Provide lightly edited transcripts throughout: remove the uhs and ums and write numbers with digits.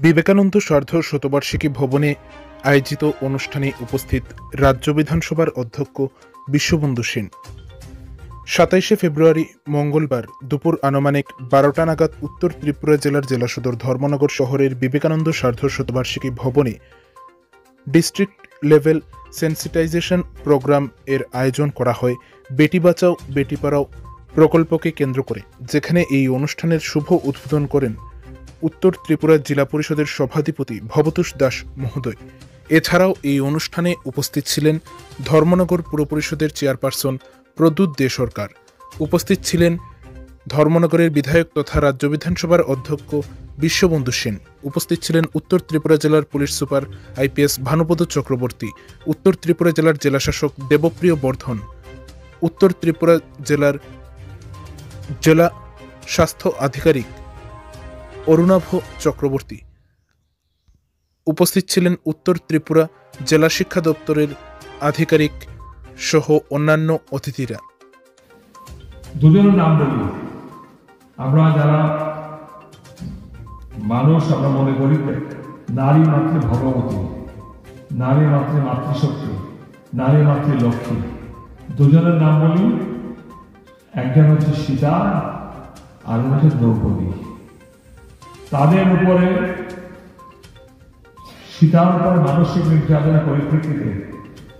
বিবেকানন্দ সার্ধ শতবার্ষিকী ভবনে আয়োজিত অনুষ্ঠানে উপস্থিত রাজ্য বিধানসভার অধ্যক্ষ বিশ্ববন্ধু সেন। ২৭শে ফেব্রুয়ারি মঙ্গলবার দুপুর আনুমানিক ১২টা নাগাদ উত্তর ত্রিপুরা জেলার জেলা সদর ধর্মনগর শহরের বিবেকানন্দ সার্ধ শতবার্ষিকী ভবনে ডিস্ট্রিক্ট লেভেল সেন্সিটাইজেশন প্রোগ্রাম এর আয়োজন করা হয় বেটি বাঁচাও বেটি পড়াও প্রকল্পকে কেন্দ্র করে, যেখানে এই অনুষ্ঠানের শুভ উদ্বোধন করেন উত্তর ত্রিপুরা জেলা পরিষদের সভাধিপতি ভবতোষ দাস মহোদয়। এছাড়াও এই অনুষ্ঠানে উপস্থিত ছিলেন ধর্মনগর পুর পরিষদের চেয়ারপারসন প্রদ্যুৎ দে সরকার, উপস্থিত ছিলেন ধর্মনগরের বিধায়ক তথা রাজ্য বিধানসভার অধ্যক্ষ বিশ্ববন্ধু সেন, উপস্থিত ছিলেন উত্তর ত্রিপুরা জেলার police super IPS Bhanupada Chakraborty, উত্তর ত্রিপুরা জেলার জেলাশাসক দেবপ্রিয় বর্ধন, উত্তর ত্রিপুরা জেলার জেলা স্বাস্থ্য আধিকারিক অরুণাভ চক্রবর্তী, উপস্থিত ছিলেন উত্তর ত্রিপুরা জেলা শিক্ষা দপ্তরের আধিকারিক সহ অন্যান্য অতিথিরা। দুজনের নাম বলি, আমরা যারা মানুষ আমরা মনে করি নারী মাতৃ ভগবতী, নারী মাতৃ মাতৃশক্তি, নারী মাতৃ লক্ষ্মী। দুজনের নাম বলি, একজন হচ্ছে সীতা আর হচ্ছে দ্রৌপদী। তাদের উপরে সীতার উপর মানসিক নির্যাতনের পরিপ্রেক্ষিতে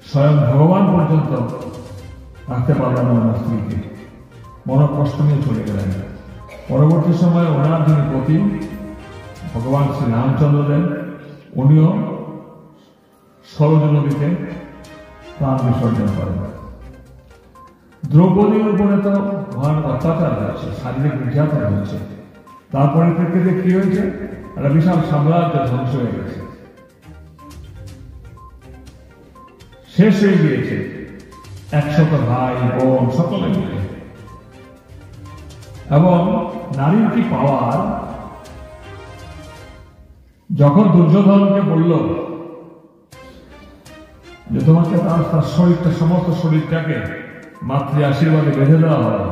স্বয়ং ভগবান পর্যন্ত রাখতে পারলেন না ওনার স্ত্রীকে, মনোকষ্ট নিয়ে চলে গেলেন। পরবর্তী সময়ে ওনার যিনি পতি ভগবান শ্রী রামচন্দ্র দেব, উনিও সরজ নদীতে প্রাণ বিসর্জন করেন। দ্রৌপদীর উপরে তো মহান অত্যাচার হয়েছে, শারীরিক নির্যাতন হয়েছে। তার পরিপ্রেক্ষিতে কি হয়েছে? একটা বিশাল সাম্রাজ্য ধ্বংস হয়ে গেছে, শেষ হয়ে গিয়েছে ১০০ ভাই বোন সকলে মিলে। এবং নারীর কি পাওয়ার, যখন দুর্যোধনকে বলল যে তোমাকে তার শরীরটা, সমস্ত শরীরটাকে মাতৃ আশীর্বাদে বেঁধে দেওয়া হয়,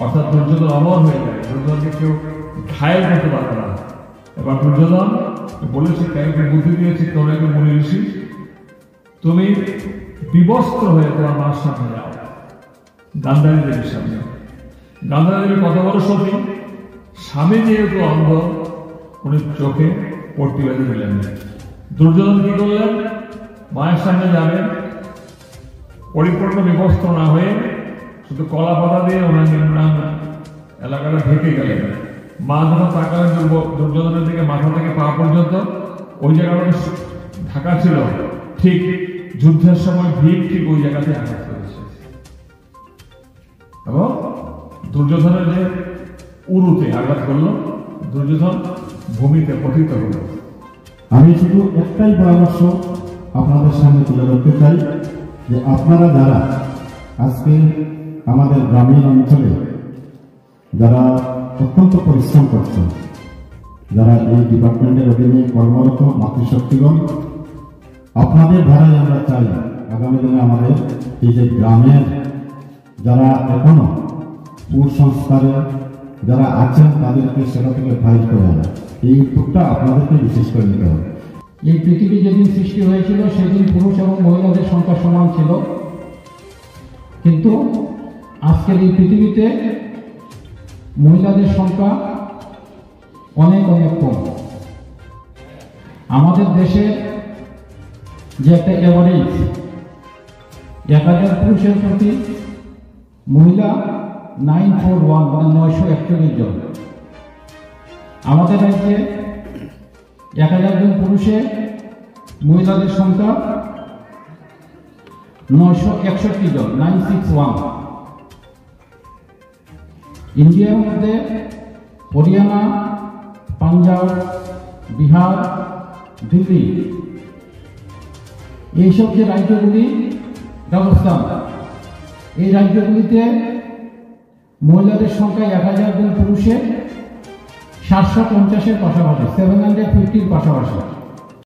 অর্থাৎ দুর্যোধন অমর হয়ে যায়, দুর্যোধনকে কেউ ঘায়েল করতে পারে না। এবার দুর্যোধন বলেছে, কাউকে বুদ্ধি দিয়েছে, তোমরা একটু মুনি ঋষি, তুমি বিবস্ত্র হয়ে তোমার মার সামনে যাও, গান্ধারী দেবীর সামনে। গান্ধারী দেবী কত বড় সতী, স্বামী যেহেতু অন্ধ, উনি চোখে পট্টি বেঁধে দিলেন। দুর্যোধন কি করলেন? মায়ের সামনে যাবেন, পরিপূর্ণ বিবস্ত্র না হয়ে শুধু কলা পাতা দিয়ে ওনার নিম্নাঙ্গ এলাকাটা ঢেকে গেলেন। মা যখন তাকালেন দুর্যোধনের দিকে, মাথা থেকে পা পর্যন্ত ওই জায়গাটা ঢাকা ছিল, ঠিক যুদ্ধের সময় ভীম ঠিক ওই জায়গাতে আঘাত করেছে এবং দুর্যোধনের যে উরুতে আঘাত করলো, দুর্যোধন ভূমিতে পতিত হল। আমি শুধু একটাই পরামর্শ আপনাদের সামনে তুলে ধরতে চাই, যে আপনারা যারা আজকে আমাদের গ্রামীণ অঞ্চলে যারা অত্যন্ত পরিশ্রম করছেন, যারা এই ডিপার্টমেন্টের অধীনে কর্মরত মাতৃশক্তিগণ, আপনাদের ধারায় আমরা চাই আগামী দিনে আমাদের এই যে গ্রামের যারা এখনো কুসংস্কারে যারা আছেন তাদেরকে সেটা থেকে ফাইট করে আনা, এই উদ্যোগটা আপনাদেরকে বিশেষ করে নিতে হবে। এই পৃথিবী যেদিন সৃষ্টি হয়েছিল সেদিন পুরুষ এবং মহিলাদের সংখ্যা সমান ছিল, কিন্তু আজকের এই পৃথিবীতে মহিলাদের সংখ্যা অনেক অনেক কম। আমাদের দেশে যে একটা অ্যাভারেজ ১,০০০ পুরুষের প্রতি মহিলা 941 মানে ৯৪১ জন। আমাদের রাজ্যে ১,০০০ জন পুরুষে মহিলাদের সংখ্যা ৯৬১ জন, 961। ইন্ডিয়ার মধ্যে হরিয়ানা, পাঞ্জাব, বিহার, দিল্লি, এইসব যে রাজ্যগুলি, রাজস্থান, এই রাজ্যগুলিতে মহিলাদের সংখ্যা ১,০০০ জন পুরুষে ৭৫০-এর পাশাপাশি, 750-র পাশাপাশি।